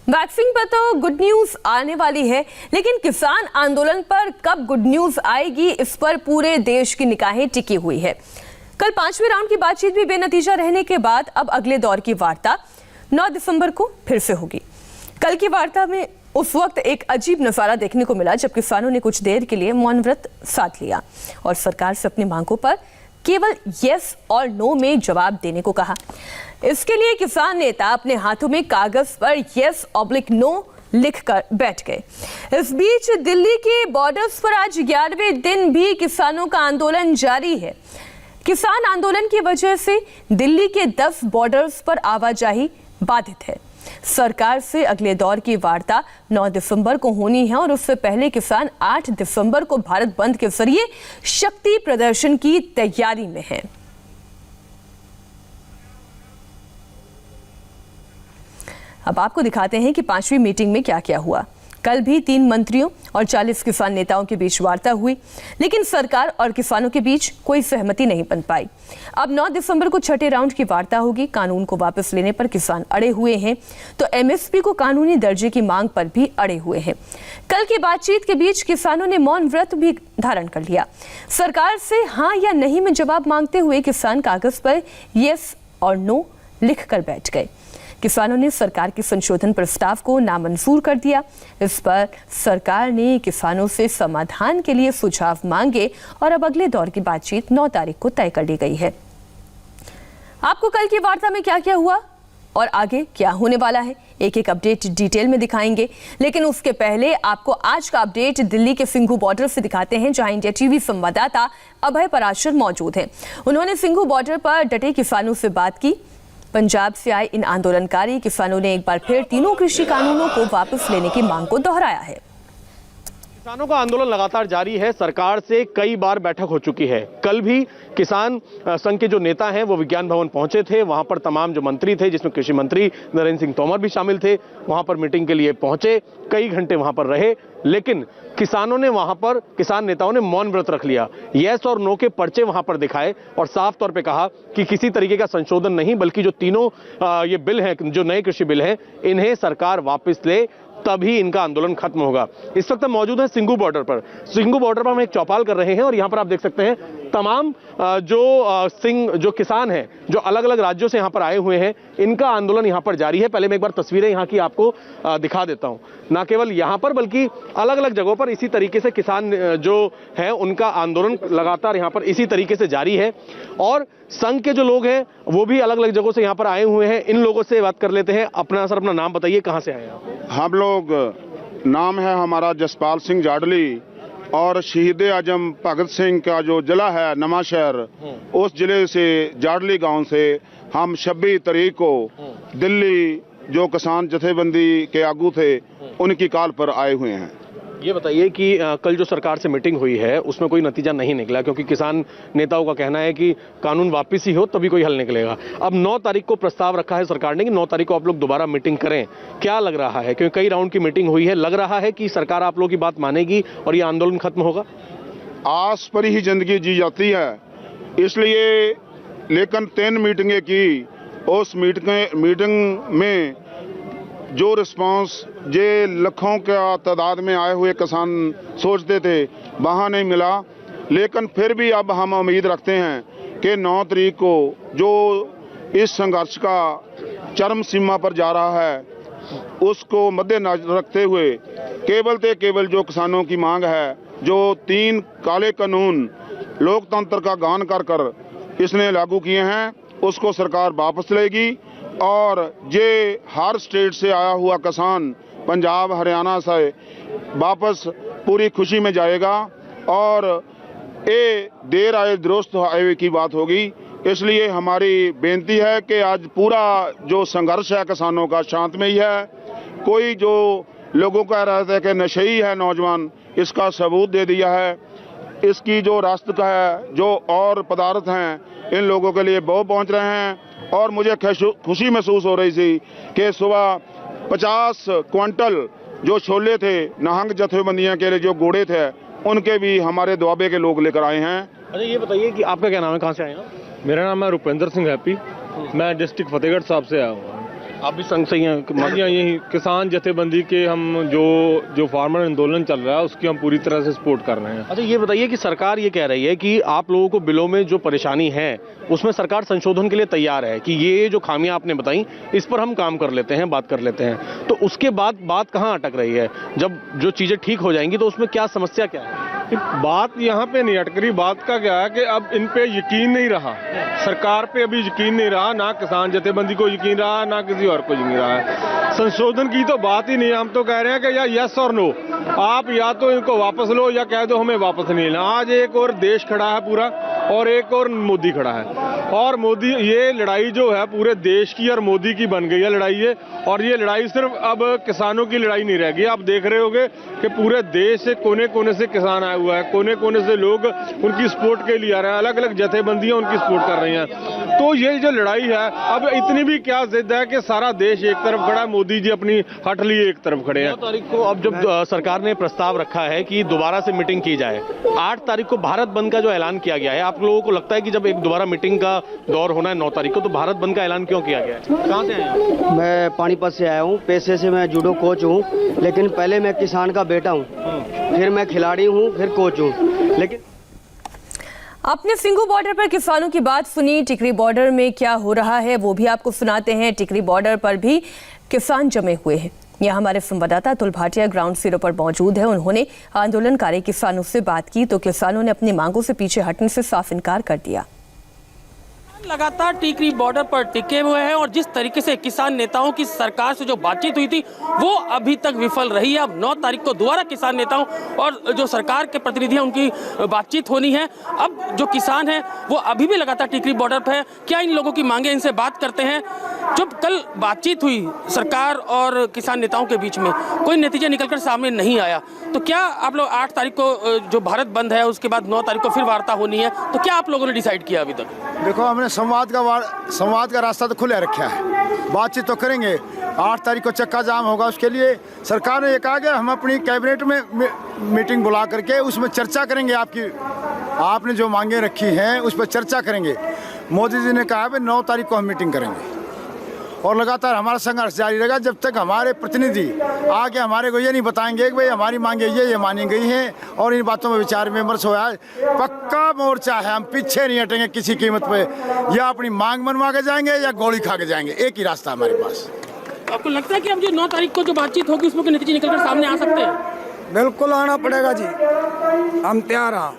Vaccine पर तो good news आने वाली है, लेकिन किसान आंदोलन पर कब गुड न्यूज आएगी, इस पर पूरे देश की निगाहें टिकी हुई है। कल 5वें राउंड की बातचीत भी बेनतीजा रहने के बाद अब अगले दौर की वार्ता 9 दिसंबर को फिर से होगी। कल की वार्ता में उस वक्त एक अजीब नजारा देखने को मिला जब किसानों ने कुछ देर के लिए मौन व्रत साध लिया और सरकार से अपनी मांगों पर केवल यस और नो में जवाब देने को कहा। इसके लिए किसान नेता अपने हाथों में कागज पर यस/नो लिखकर बैठ गए। इस बीच दिल्ली के बॉर्डर्स पर आज 11वें दिन भी किसानों का आंदोलन जारी है। किसान आंदोलन की वजह से दिल्ली के 10 बॉर्डर्स पर आवाजाही बाधित है। सरकार से अगले दौर की वार्ता 9 दिसंबर को होनी है और उससे पहले किसान 8 दिसंबर को भारत बंद के जरिए शक्ति प्रदर्शन की तैयारी में हैं। अब आपको दिखाते हैं कि 5वीं मीटिंग में क्या क्या हुआ। कल भी 3 मंत्रियों और 40 किसान नेताओं के बीच वार्ता हुई, लेकिन सरकार और किसानों के बीच कोई सहमति नहीं बन पाई। अब 9 दिसंबर को छठे राउंड की वार्ता होगी। कानून को वापस लेने पर किसान अड़े हुए हैं, तो एमएसपी को कानूनी दर्जे की मांग पर भी अड़े हुए हैं। कल की बातचीत के बीच किसानों ने मौन व्रत भी धारण कर लिया। सरकार से हाँ या नहीं में जवाब मांगते हुए किसान कागज पर यस और नो लिखकर बैठ गए। किसानों ने सरकार के संशोधन प्रस्ताव को नामंजूर कर दिया। इस पर सरकार ने किसानों से समाधान के लिए सुझाव मांगे और अब अगले दौर की बातचीत 9 तारीख को तय कर ली गई है। आपको कल की वार्ता में क्या क्या हुआ और आगे क्या होने वाला है, एक एक अपडेट डिटेल में दिखाएंगे, लेकिन उसके पहले आपको आज का अपडेट दिल्ली के सिंघू बॉर्डर से दिखाते हैं, जहां इंडिया टीवी संवाददाता अभय पराशर मौजूद हैं। उन्होंने सिंघू बॉर्डर पर डटे किसानों से बात की। पंजाब से आए इन आंदोलनकारी किसानों ने एक बार फिर तीनों कृषि कानूनों को वापस लेने की मांग को दोहराया है। किसानों का आंदोलन लगातार जारी है। सरकार से कई बार बैठक हो चुकी है। कल भी किसान संघ के जो नेता हैं वो विज्ञान भवन पहुंचे थे। वहां पर तमाम जो मंत्री थे, जिसमें कृषि मंत्री नरेंद्र सिंह तोमर भी शामिल थे, वहां पर मीटिंग के लिए पहुंचे, कई घंटे वहां पर रहे, लेकिन किसानों ने वहां पर, किसान नेताओं ने मौन व्रत रख लिया। यस और नो के पर्चे वहां पर दिखाए और साफ तौर पे कहा कि किसी तरीके का संशोधन नहीं, बल्कि जो तीनों ये बिल हैं, जो नए कृषि बिल हैं, इन्हें सरकार वापस ले, तभी इनका आंदोलन खत्म होगा। इस वक्त हम मौजूद हैं सिंघू बॉर्डर पर। सिंघू बॉर्डर पर हम एक चौपाल कर रहे हैं और यहाँ पर आप देख सकते हैं तमाम जो किसान हैं, जो अलग अलग राज्यों से यहाँ पर आए हुए हैं, इनका आंदोलन यहाँ पर जारी है। पहले मैं एक बार तस्वीरें यहाँ की आपको दिखा देता हूँ। न केवल यहाँ पर बल्कि अलग अलग जगहों पर इसी तरीके से किसान जो है उनका आंदोलन लगातार यहाँ पर इसी तरीके से जारी है। और संघ के जो लोग हैं वो भी अलग अलग जगहों से यहाँ पर आए हुए हैं। इन लोगों से बात कर लेते हैं। अपना नाम बताइए, कहाँ से आए हैं आप? हम लोग, नाम है हमारा जसपाल सिंह जाडली और शहीद आजम भगत सिंह का जो जिला है नवांशहर, उस जिले से जाडली गांव से हम 26 तारीख को दिल्ली जो किसान जथेबंदी के आगू थे उनकी कॉल पर आए हुए हैं। ये बताइए कि कल जो सरकार से मीटिंग हुई है उसमें कोई नतीजा नहीं निकला, क्योंकि किसान नेताओं का कहना है कि कानून वापस ही हो तभी कोई हल निकलेगा। अब 9 तारीख को प्रस्ताव रखा है सरकार ने कि 9 तारीख को आप लोग दोबारा मीटिंग करें। क्या लग रहा है, क्योंकि कई राउंड की मीटिंग हुई है, लग रहा है कि सरकार आप लोगों की बात मानेगी और ये आंदोलन खत्म होगा? आस पर ही जिंदगी जी जाती है, इसलिए लेकिन 3 मीटिंगें की। उस मीटिंग में जो रिस्पांस ये लाखों का तादाद में आए हुए किसान सोचते थे वहाँ नहीं मिला, लेकिन फिर भी अब हम उम्मीद रखते हैं कि 9 तारीख को जो इस संघर्ष का चरम सीमा पर जा रहा है उसको मद्देनजर रखते हुए केवल जो किसानों की मांग है, जो 3 काले कानून लोकतंत्र का गान कर इसने लागू किए हैं, उसको सरकार वापस लेगी और ये हर स्टेट से आया हुआ किसान पंजाब हरियाणा से वापस पूरी खुशी में जाएगा और ये देर आए दुरुस्त आए की बात होगी। इसलिए हमारी बेनती है कि आज पूरा जो संघर्ष है किसानों का शांतमय है। कोई जो लोगों का रहा था कि नशेई है नौजवान, इसका सबूत दे दिया है। इसकी जो रास्ते का है, जो और पदार्थ हैं, इन लोगों के लिए वो पहुंच रहे हैं। और मुझे खुशी महसूस हो रही थी कि सुबह 50 क्विंटल जो छोले थे नहंग जथेबंदियों के लिए, जो घोड़े थे, उनके भी हमारे दुआबे के लोग लेकर आए हैं। अच्छा, ये बताइए कि आपका क्या नाम है, कहाँ से आए हैं? मेरा नाम है रुपेंद्र सिंह हैप्पी, मैं डिस्ट्रिक्ट फतेहगढ़ साहब से आया हूँ। आप भी संघ से ही हैं? यही किसान जथेबंदी के हम जो फार्मर आंदोलन चल रहा है उसकी हम पूरी तरह से सपोर्ट कर रहे हैं। अच्छा, ये बताइए कि सरकार ये कह रही है कि आप लोगों को बिलों में जो परेशानी है उसमें सरकार संशोधन के लिए तैयार है कि ये जो खामियां आपने बताई इस पर हम काम कर लेते हैं, बात कर लेते हैं। तो उसके बाद बात कहाँ अटक रही है? जब जो चीजें ठीक हो जाएंगी तो उसमें क्या समस्या क्या है? बात यहाँ पे नहीं अटक रही। बात का क्या है कि अब इन पे यकीन नहीं रहा, सरकार पे अभी यकीन नहीं रहा, ना किसान जथेबंदी को यकीन रहा, ना किसी और को यकीन रहा है। संशोधन की तो बात ही नहीं है। हम तो कह रहे हैं कि या यस और नो, आप या तो इनको वापस लो या कह दो हमें वापस नहीं लेना। आज एक और देश खड़ा है पूरा और एक और मोदी खड़ा है, और मोदी, ये लड़ाई जो है पूरे देश की और मोदी की बन गई है लड़ाई ये। और ये लड़ाई सिर्फ अब किसानों की लड़ाई नहीं रह गई। आप देख रहे होंगे कि पूरे देश से कोने कोने से किसान आया हुआ है, कोने कोने से लोग उनकी सपोर्ट के लिए आ रहे हैं, अलग अलग जथेबंदियां उनकी सपोर्ट कर रही हैं। तो ये जो लड़ाई है अब इतनी भी क्या जिद है कि सारा देश एक तरफ खड़ा है, मोदी जी अपनी हट लिए एक तरफ खड़े हैं। 9 तारीख को अब जब सरकार ने प्रस्ताव रखा है कि दोबारा से मीटिंग की जाए, 8 तारीख को भारत बंद का जो ऐलान किया गया है, आप लोगों को लगता है कि जब एक दोबारा मीटिंग का दौर होना है 9 तारीख को, तो भारत बंद का ऐलान क्यों किया गया है? कहाँ से आए हैं? मैं पानीपत से आया हूँ। पेशे से मैं जूडो कोच हूँ, लेकिन पहले मैं किसान का बेटा हूँ, फिर मैं खिलाड़ी हूँ, फिर कोच हूँ। लेकिन आपने सिंघू बॉर्डर पर किसानों की बात सुनी, टिकरी बॉर्डर में क्या हो रहा है वो भी आपको सुनाते हैं। टिकरी बॉर्डर पर भी किसान जमे हुए हैं। यहाँ हमारे संवाददाता अतुल भाटिया ग्राउंड जीरो पर मौजूद है। उन्होंने आंदोलनकारी किसानों से बात की तो किसानों ने अपनी मांगों से पीछे हटने से साफ इनकार कर दिया। लगातार टिकरी बॉर्डर पर टिके हुए हैं और जिस तरीके से किसान नेताओं की सरकार से जो बातचीत हुई थी वो अभी तक विफल रही है। अब 9 तारीख को दोबारा किसान नेताओं और जो सरकार के प्रतिनिधि हैं उनकी बातचीत होनी है। अब जो किसान हैं वो अभी भी लगातार टिकरी बॉर्डर पर है। क्या इन लोगों की मांगे, इनसे बात करते हैं। जब कल बातचीत हुई सरकार और किसान नेताओं के बीच में, कोई नतीजा निकलकर सामने नहीं आया, तो क्या आप लोग 8 तारीख को जो भारत बंद है उसके बाद 9 तारीख को फिर वार्ता होनी है, तो क्या आप लोगों ने डिसाइड किया अभी तक? देखो, हमने संवाद का रास्ता तो खुला रखा है, बातचीत तो करेंगे। 8 तारीख को चक्का जाम होगा, उसके लिए सरकार ने ये कहा कि हम अपनी कैबिनेट में मीटिंग बुला करके उसमें चर्चा करेंगे। आपने जो मांगे रखी हैं उस पर चर्चा करेंगे। मोदी जी ने कहा है 9 तारीख को हम मीटिंग करेंगे और लगातार हमारा संघर्ष जारी रहेगा जब तक हमारे प्रतिनिधि आके हमारे को ये नहीं बताएंगे कि भाई हमारी मांगे ये मानी गई हैं और इन बातों में विचार विमर्श हो है। पक्का मोर्चा है, हम पीछे नहीं हटेंगे किसी कीमत पे। या अपनी मांग मनवा के जाएंगे या गोली खा के जाएंगे, एक ही रास्ता हमारे पास। आपको लगता है कि अब जो 9 तारीख को जो बातचीत होगी उसमें नतीजे निकलकर सामने आ सकते हैं? बिल्कुल आना पड़ेगा जी, हम तैयार हैं,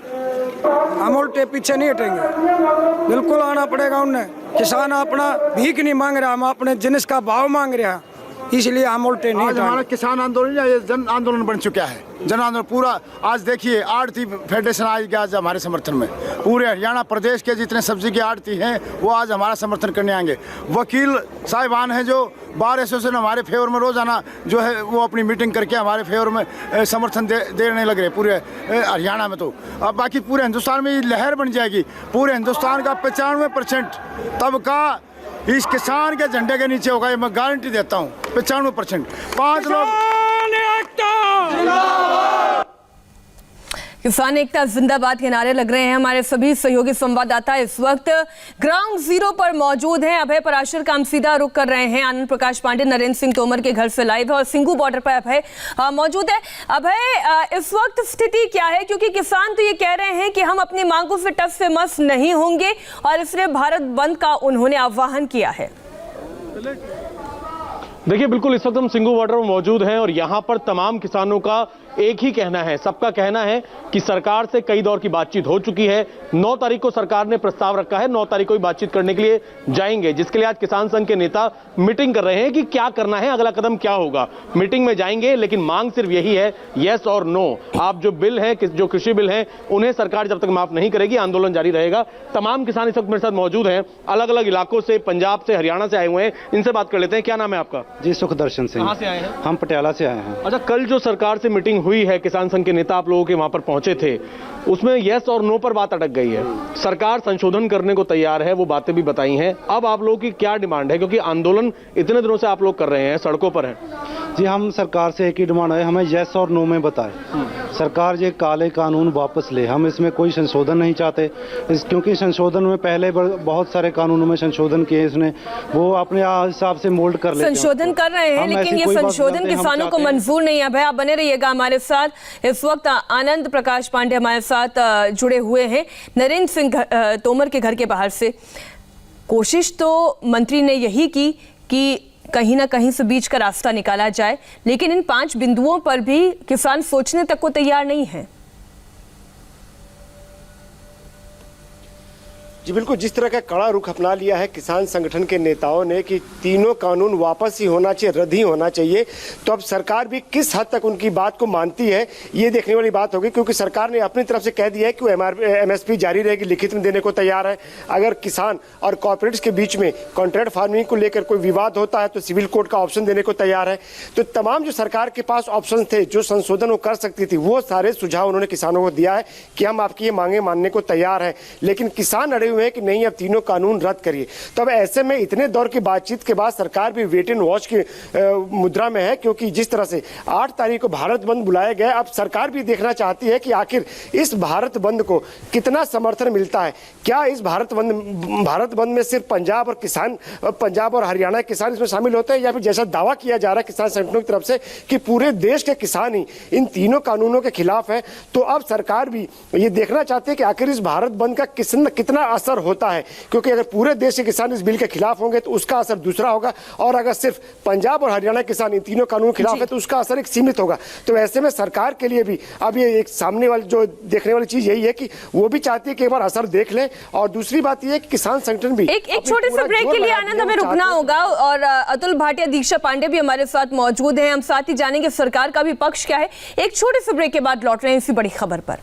हम उल्टे पीछे नहीं हटेंगे। बिल्कुल आना पड़ेगा। उन्हें किसान अपना भीख नहीं मांग रहा, हम अपने जिनिस का भाव मांग रहे हैं, इसलिए हम उल्टे नहीं। आज हमारा किसान आंदोलन या जन आंदोलन बन चुका है। जन आंदोलन पूरा, आज देखिए आड़ती फेडरेशन आज आज हमारे समर्थन में, पूरे हरियाणा प्रदेश के जितने सब्जी के आड़ती हैं वो आज हमारा समर्थन करने आएंगे। वकील साहिबान हैं जो बार एसोसिएशन हमारे फेवर में रोजाना जो है वो अपनी मीटिंग करके हमारे फेवर में समर्थन देने लग रहे पूरे हरियाणा में। तो अब बाकी पूरे हिंदुस्तान में ये लहर बन जाएगी। पूरे हिंदुस्तान का 95% तबका इस किसान के झंडे के नीचे होगा, ये मैं गारंटी देता हूँ। 95%। 5 लोग किसान एकता जिंदाबाद के नारे लग रहे हैं। हमारे सभी सहयोगी संवाददाता इस वक्त ग्राउंड जीरो पर मौजूद हैं। अभय पराशर का हम सीधा रुख कर रहे हैं। आनंद प्रकाश पांडे नरेंद्र सिंह तोमर के घर से लाइव है और सिंघू बॉर्डर पर अभय मौजूद है। अभय, इस वक्त स्थिति क्या है? क्योंकि किसान तो ये कह रहे हैं कि हम अपनी मांगों से टस से मस नहीं होंगे और इसलिए भारत बंद का उन्होंने आह्वान किया है। देखिए, बिल्कुल इस वक्त हम सिंघू बॉर्डर में मौजूद हैं और यहाँ पर तमाम किसानों का एक ही कहना है, सबका कहना है कि सरकार से कई दौर की बातचीत हो चुकी है। 9 तारीख को सरकार ने प्रस्ताव रखा है, 9 तारीख को ही बातचीत करने के लिए जाएंगे, जिसके लिए आज किसान संघ के नेता मीटिंग कर रहे हैं कि क्या करना है, अगला कदम क्या होगा। मीटिंग में जाएंगे लेकिन मांग सिर्फ यही है, यस और नो। आप जो बिल है, जो कृषि बिल है, उन्हें सरकार जब तक माफ नहीं करेगी आंदोलन जारी रहेगा। तमाम किसान इस वक्त मेरे साथ मौजूद हैं, अलग अलग इलाकों से, पंजाब से, हरियाणा से आए हुए हैं। इनसे बात कर लेते हैं। क्या नाम है आपका? जी, सुखदर्शन सिंह। कहाँ से आए हैं? हम पटियाला से आए हैं। अच्छा, कल जो सरकार से मीटिंग हुई है, किसान संघ के नेता आप लोगों के वहां पर पहुंचे थे, उसमें यस और नो पर बात अटक गई है। सरकार संशोधन करने को तैयार है, वो बातें भी बताई हैं। अब आप लोगों की क्या डिमांड है? क्योंकि आंदोलन इतने दिनों से आप लोग कर रहे हैं, सड़कों पर हैं। जी हम सरकार से एक ही डिमांड है, हमें यस और नो में बताए। सरकार ये काले कानून वापस ले, हम इसमें कोई संशोधन नहीं चाहते क्योंकि संशोधन में पहले बहुत सारे कानूनों में संशोधन किए इसने, वो अपने हिसाब से मोल्ड कर लेते हैं। संशोधन कर रहे हैं लेकिन ये संशोधन किसानों को मंजूर नहीं है। भाई आप बने रहिएगा हमारे साथ। इस वक्त आनंद प्रकाश पांडे हमारे साथ जुड़े हुए हैं नरेंद्र सिंह तोमर के घर के बाहर से। कोशिश तो मंत्री ने यही की कि कहीं ना कहीं से बीच का रास्ता निकाला जाए, लेकिन इन 5 बिंदुओं पर भी किसान सोचने तक को तैयार नहीं है। जी बिल्कुल, जिस तरह का कड़ा रुख अपना लिया है किसान संगठन के नेताओं ने कि तीनों कानून वापस ही होना चाहिए, रद्द ही होना चाहिए, तो अब सरकार भी किस हद तक उनकी बात को मानती है ये देखने वाली बात होगी। क्योंकि सरकार ने अपनी तरफ से कह दिया है कि वो MSP जारी रहेगी, लिखित में देने को तैयार है। अगर किसान और कॉर्पोरेट्स के बीच में कॉन्ट्रैक्ट फार्मिंग को लेकर कोई विवाद होता है तो सिविल कोर्ट का ऑप्शन देने को तैयार है। तो तमाम जो सरकार के पास ऑप्शन थे, जो संशोधन वो कर सकती थी, वो सारे सुझाव उन्होंने किसानों को दिया है कि हम आपकी ये मांगे मानने को तैयार है। लेकिन किसान अड़े है कि नहीं, अब तीनों कानून रद्द करिए। तो अब ऐसे में इतने दौर की बातचीत के बाद सरकार भी वेट एंड वॉच की मुद्रा में है, क्योंकि जिस तरह से 8 तारीख को भारत बंद बुलाया गया, अब सरकार भी देखना चाहती है कि आखिर इस भारत बंद को कितना समर्थन मिलता है। क्या इस भारत बंद में सिर्फ पंजाब और हरियाणा के किसान इसमें शामिल होते हैं, या फिर जैसा दावा किया जा रहा है किसान संगठनों की तरफ से कि पूरे देश के किसान ही इन तीनों कानूनों के खिलाफ है। तो अब सरकार भी ये देखना चाहती है कि आखिर इस भारत बंद का कितना असर होता है, क्योंकि अगर पूरे देश के किसान इस बिल के खिलाफ होंगे तो उसका असर दूसरा होगा, और अगर सिर्फ पंजाब और हरियाणा के किसान इन तीनों कानूनों के खिलाफ है तो उसका असर एक सीमित होगा। तो ऐसे में सरकार के लिए भी अब ये एक सामने वाली जो देखने वाली चीज यही है कि वो भी चाहती है कि एक बार असर देख ले, और दूसरी बात ये है कि किसान संगठन भी एक छोटे से ब्रेक के लिए आनंद हमें रुकना होगा, और अतुल भाटिया, दीक्षा पांडे भी हमारे साथ मौजूद हैं। हम साथ ही जानेंगे सरकार का भी पक्ष क्या है। एक छोटे से ब्रेक के बाद लौट रहे हैं इसी बड़ी खबर पर।